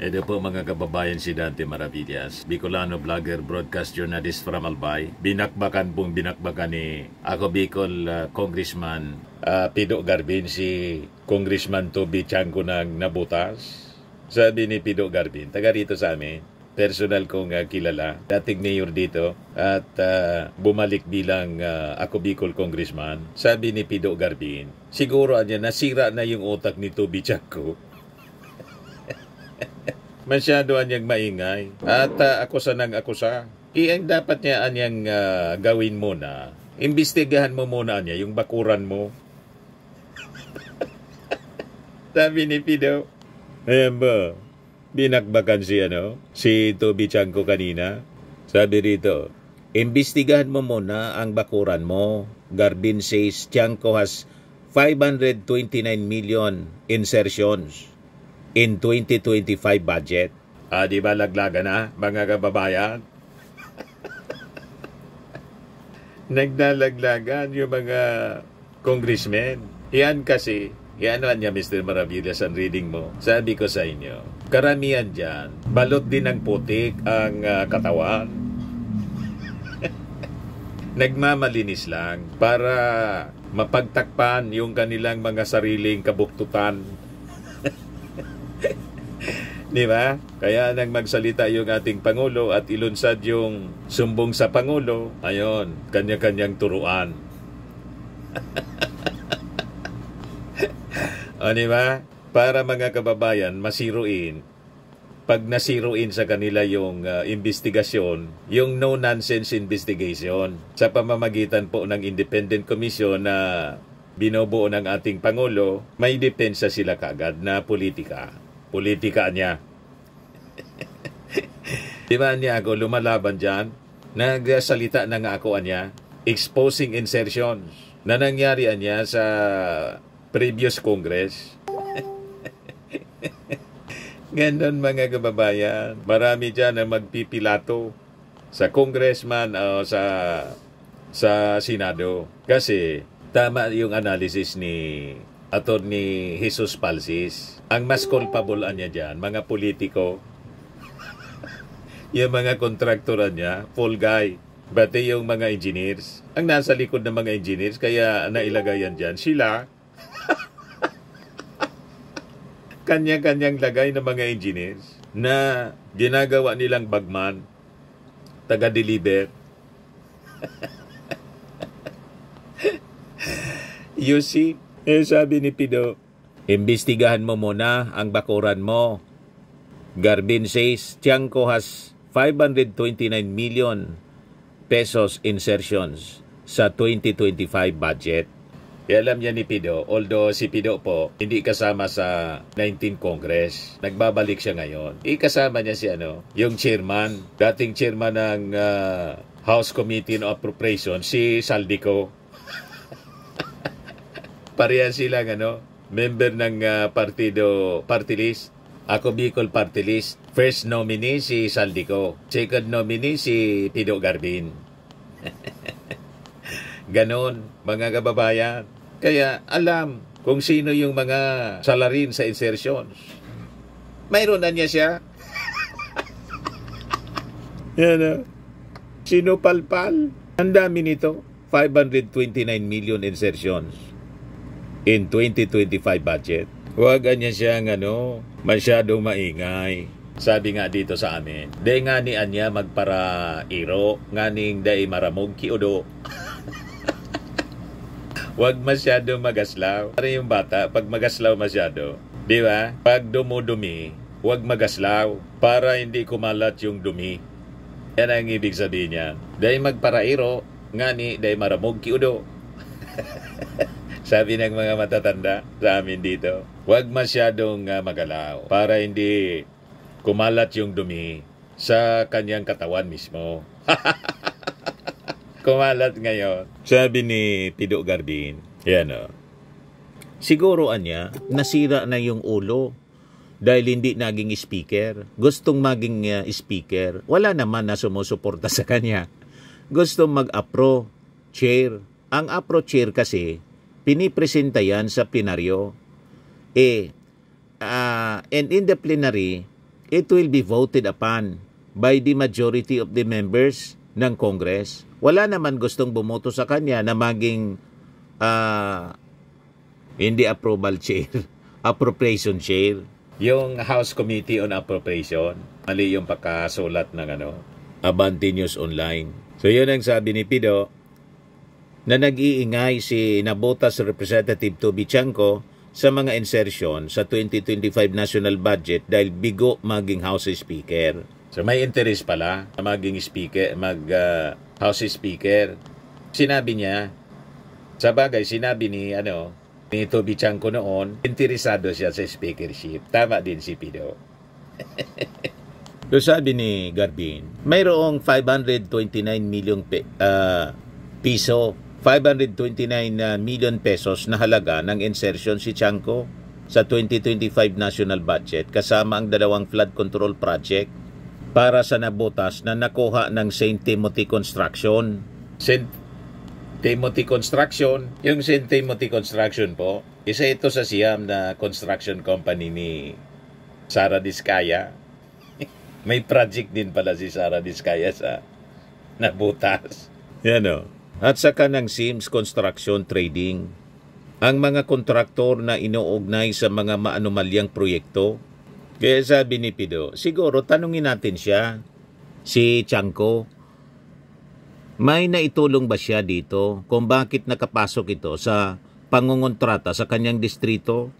Ito po mga kababayan, si Dante Maravillas, Bicolano vlogger, broadcast journalist from Albay. Binakbakan ni ako Bicol Congressman Pido Garbin, si Congressman Toby Chanco ng nabutas. Sabi ni Pido Garbin, taga rito sa amin, personal kong kilala, dating mayor dito at bumalik bilang ako Bicol Congressman. Sabi ni Pido Garbin, siguro nasira na yung utak ni Toby Chanco. Masyado anyang maingay. At akusa ng akusa. Ang dapat niya anyang gawin muna. Imbestigahan mo muna niya yung bakuran mo. Sabi ni Pido. Ayan ba? Binakbakan si Toby Chanco kanina. Sabi rito, imbestigahan mo muna ang bakuran mo. Garbin says Chanco has 529 million insertions in 2025 budget. Di ba laglagan na, mga kababayan? Nagdalaglagan yung mga congressmen. Yan kasi, yan niya Mr. Maravillas ang reading mo. Sabi ko sa inyo, karamihan dyan, balot din ng putik ang katawan. Nagmamalinis lang para mapagtakpan yung kanilang mga sariling kabuktutan. Di ba? Kaya nang magsalita yung ating Pangulo at ilunsad yung sumbong sa Pangulo, ayon, kanya-kanyang turuan. O di ba? Para mga kababayan, masiruin. Pag nasiruin sa kanila yung investigasyon, yung no-nonsense investigation, sa pamamagitan po ng Independent Commission na binubuo ng ating Pangulo, may depensa sila kagad na politika niya. Di ba niya ako lumalaban dyan? Nagsalita na nga ako niya, exposing insertions na nangyari niya sa previous Congress. Ganon mga kababayan, marami dyan na magpipilato sa congressman o sa Senado. Kasi tama yung analysis ni Attorney Jesus Palsis. Ang mas culpable niya dyan, mga politiko, yung mga kontraktoran niya, full guy, pati yung mga engineers. Ang nasa likod ng mga engineers, kaya nailagayan dyan, sila, kanya-kanyang lagay ng mga engineers na ginagawa nilang bagman, taga-deliver. You see? Sabi ni Pido, imbestigahan mo muna ang bakuran mo. Garbin says Chanco has 529 million pesos insertions sa 2025 budget. Alam niya ni Pido, although si Pido po hindi kasama sa 19 Congress, nagbabalik siya ngayon. Kasama niya si yung chairman, dating chairman ng House Committee on Appropriation, si Saldico. Parehan silang member ng party list. Ako Bicol party list. First nominee si Saldico. Second nominee si Pido Garbin. Ganon, mga kababayan. Kaya alam kung sino yung mga salarin sa insertions. Mayroon na niya siya. Yan Sino palpal? Ang dami nito. 529 million insertions in 2025 budget. Huwag niya siyang masyadong maingay. Sabi nga dito sa amin, de nga ni anya magpara iro, nganing day maramog kiudo. Huwag masyado magaslaw. Para yung bata, pag magaslaw masyado, di ba? Pag dumudumi, huwag magaslaw para hindi kumalat yung dumi. Yan ang ibig sabihin niya. Day magpara iro, ngani day maramog kiudo. Sabi ng mga matatanda sa amin dito, huwag masyadong magalaw para hindi kumalat yung dumi sa kanyang katawan mismo. Kumalat ngayon. Sabi ni Pido Garbin, siguro niya, nasira na yung ulo dahil hindi naging speaker. Gustong maging speaker. Wala naman na sumusuporta sa kanya. Gustong mag-apro chair. Ang apro chair kasi, pinipresenta yan sa plenaryo. And in the plenary, it will be voted upon by the majority of the members ng Congress. Wala naman gustong bumoto sa kanya na maging hindi approval chair, appropriation chair. Yung House Committee on Appropriation, mali yung pagkasulat ng Abante News Online. So yun ang sabi ni Pido, na nag-iingay si Nabotas Representative Toby Chanco sa mga insertion sa 2025 national budget dahil bigo maging House Speaker. So may interest pala na maging speaker, House Speaker. Sinabi niya, sa bagay sinabi ni Toby Chanco noon, interesado siya sa speakership. Tama din si Pido. So sabi ni Garbin, mayroong 529 million piso, 529 million pesos na halaga ng insertion si Chanco sa 2025 national budget kasama ang 2 flood control project para sa Nabotas na nakuha ng St. Timothy Construction. St. Timothy Construction, yung St. Timothy Construction po, isa ito sa Siam na construction company ni Sara Diskaya. May project din pala si Sara Diskaya sa Nabotas. Yan o. At saka ng Sims Construction Trading. Ang mga kontraktor na inuugnay sa mga maanumalyang proyekto. Kaya sabi ni Pido, siguro tanungin natin siya, si Chanco, may naitulong ba siya dito kung bakit nakapasok ito sa pangungontrata sa kanyang distrito?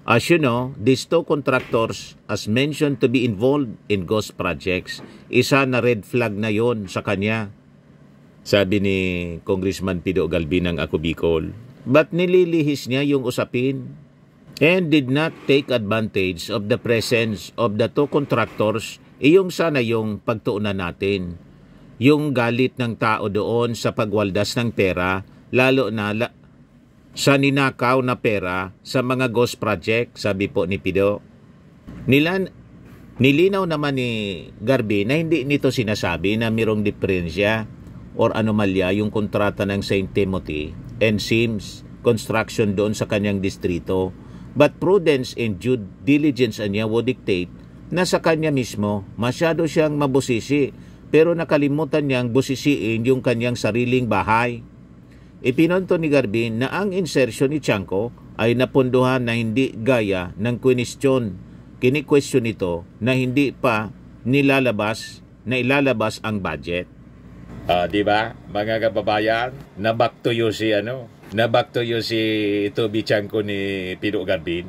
As you know, these 2 contractors as mentioned to be involved in ghost projects, isa na red flag na yon sa kanya. Sabi ni Congressman Pido Galvin ng Ako Bicol. But nililihis niya yung usapin and did not take advantage of the presence of the 2 contractors. Iyong sana yung pagtuunan natin. Yung galit ng tao doon sa pagwaldas ng pera, lalo na sa ninakaw na pera sa mga ghost project, sabi po ni Pido. Nilinaw naman ni Garbi na hindi nito sinasabi na mayroong diferensya or anomalya yung kontrata ng St. Timothy and Sims Construction doon sa kanyang distrito. But prudence and due diligence niya would dictate na sa kanya mismo masyado siyang mabusisi pero nakalimutan niyang busisiin yung kanyang sariling bahay. Ipinonto ni Garbin na ang insertion ni Chanco ay napunduhan na hindi gaya ng question. Kini-question ito na hindi pa ilalabas ang budget. Di ba? Mga kababayan, na-back to you si Toby Chanco ni Pido Garbin.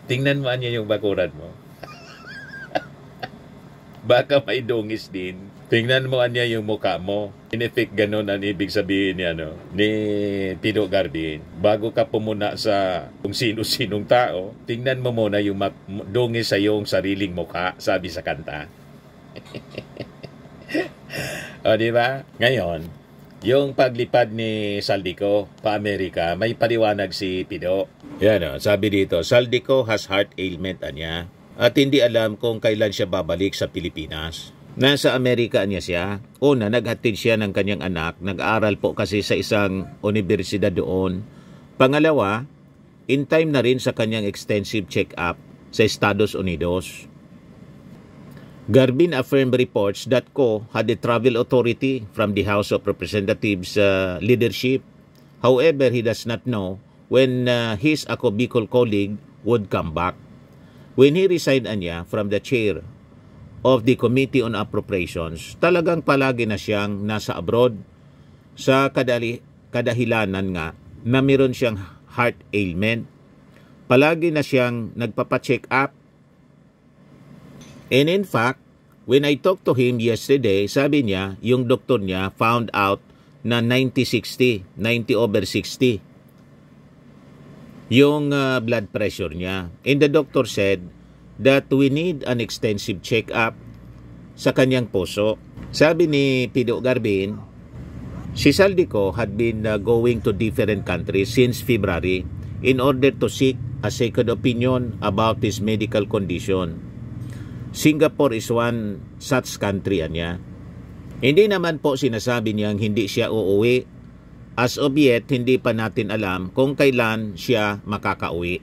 Tingnan mo niya yung bakuran mo. Baka may dungis din. Tingnan mo niya yung mukha mo. In effect, ganun ang ibig sabihin ni Pido Garbin. Bago ka pumuna sa kung sino-sinong tao, tingnan mo muna yung dungis sa iyong sariling mukha, sabi sa kanta. O, di ba? Ngayon, yung paglipad ni Saldico pa Amerika, may paliwanag si Pido. Yan sabi dito, Saldico has heart ailment niya at hindi alam kung kailan siya babalik sa Pilipinas. Nasa Amerika niya siya. Una, naghatid siya ng kanyang anak. Nag-aaral po kasi sa isang universidad doon. Pangalawa, in time na rin sa kanyang extensive check-up sa Estados Unidos. Garbin affirmed reports that Co had a travel authority from the House of Representatives leadership. However, he does not know when his Ako Bicol colleague would come back. When he resigned from the chair of the Committee on Appropriations, talagang palagi na siyang nasa abroad sa kadahilanan nga na meron siyang heart ailment. Palagi na siyang nagpapacheck up. And in fact, when I talked to him yesterday, sabi niya, yung doktor niya found out na 90/60, 90/60 yung blood pressure niya. And the doctor said that we need an extensive check-up sa kanyang puso. Sabi ni Pido Garbin, si Saldico had been going to different countries since February in order to seek a second opinion about his medical condition. Singapore is one such country niya. Hindi naman po sinasabi niyang hindi siya uuwi. As of yet, hindi pa natin alam kung kailan siya makakauwi.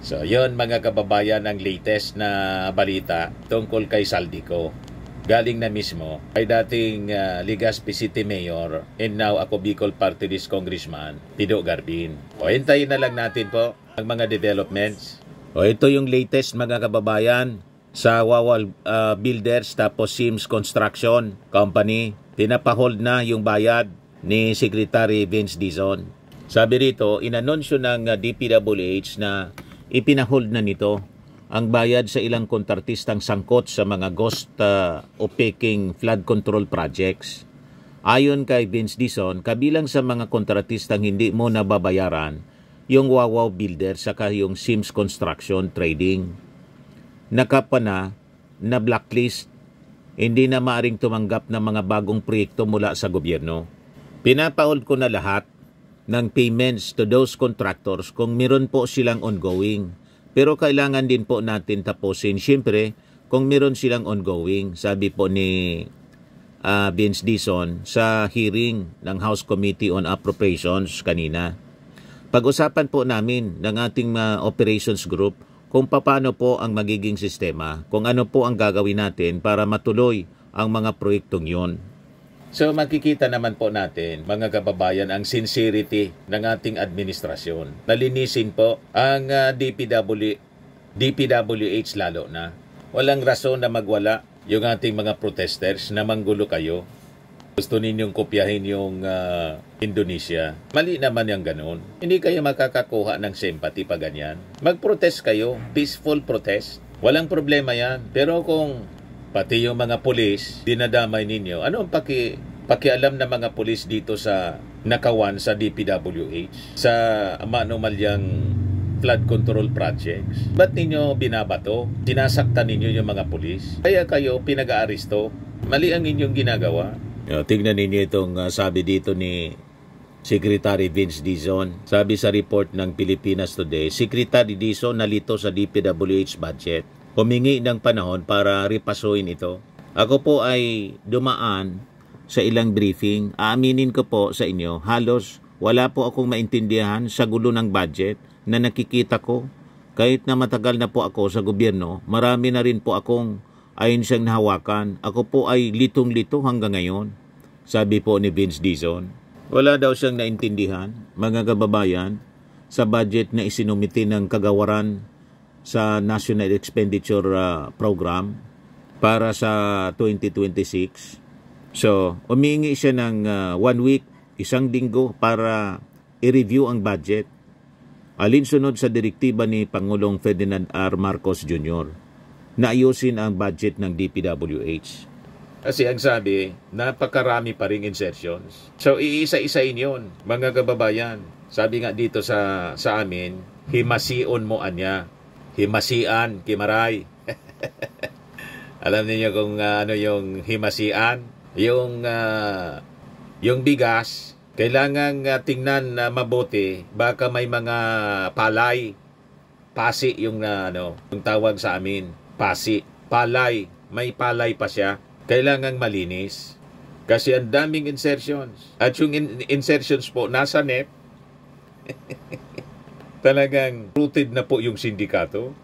So, yon mga kababayan ang latest na balita tungkol kay Saldico. Galing na mismo ay dating Legazpi City Mayor and now ako Bicol Party List Congressman, Pido Garbin. O, hintayin na lang natin po ang mga developments. O, ito yung latest mga kababayan sa Wawal Builders tapos Sims Construction Company. Pinapahold na yung bayad ni Secretary Vince Dizon. Sabi rito, inanunsyo ng DPWH na ipinahold na nito ang bayad sa ilang kontratistang sangkot sa mga ghost opaquing flood control projects. Ayon kay Vince Dizon, kabilang sa mga kontratistang hindi mo nababayaran yung Wawaw Builder saka yung Sims Construction Trading. Nakapa na blacklist, hindi na maaring tumanggap ng mga bagong proyekto mula sa gobyerno. Pinapahold ko na lahat ng payments to those contractors kung meron po silang ongoing. Pero kailangan din po natin tapusin, siyempre, kung meron silang ongoing, sabi po ni Vince Dizon sa hearing ng House Committee on Appropriations kanina. Pag-usapan po namin ng ating operations group kung paano po ang magiging sistema, kung ano po ang gagawin natin para matuloy ang mga proyektong yon. So makikita naman po natin, mga kababayan, ang sincerity ng ating administrasyon. Nalinisin po ang DPWH lalo na. Walang rason na magwala yung ating mga protesters na manggulo kayo. Gusto ninyong kopyahin yung Indonesia. Mali naman yung ganun. Hindi kayo makakakuha ng sympathy pa ganyan. Mag-protest kayo, peaceful protest. Walang problema yan. Pero kung pati yung mga pulis, dinadamay ninyo. Ano ang pakialam ng mga pulis dito sa nakawan sa DPWH? Sa manumalyang flood control projects? Ba't ninyo binabato? Sinasaktan ninyo yung mga pulis? Kaya kayo pinag-aaristo? Mali ang inyong ginagawa. Tingnan ninyo itong sabi dito ni Secretary Vince Dizon. Sabi sa report ng Pilipinas Today, Secretary Dizon nalito sa DPWH budget. Humingi ng panahon para ripasuin ito. Ako po ay dumaan sa ilang briefing. Aaminin ko po sa inyo, halos wala po akong maintindihan sa gulo ng budget na nakikita ko. Kahit na matagal na po ako sa gobyerno, marami na rin po akong ayon siyang nahawakan. Ako po ay litong-lito hanggang ngayon. Sabi po ni Vince Dizon. Wala daw siyang naintindihan, mga kababayan, sa budget na isinumiti ng kagawaran sa National Expenditure Program para sa 2026. So, umingi siya ng 1 week, isang linggo para i-review ang budget. Alinsunod sa direktiba ni Pangulong Ferdinand R. Marcos Jr. na ayusin ang budget ng DPWH. Kasi ang sabi, napakarami pa ring insertions. So, iisa-isain yun, mga kababayan. Sabi nga dito sa amin, himasiun mo anya. Himasian, kimaray. Alam niyo kung ano yung himasian? Yung bigas, kailangan tingnan na mabuti. Baka may mga palay. Pasi yung yung tawag sa amin. Pasi. Palay. May palay pa siya. Kailangan malinis. Kasi ang daming insertions. At yung insertions po nasa NEP, talagang rooted na po yung sindikato.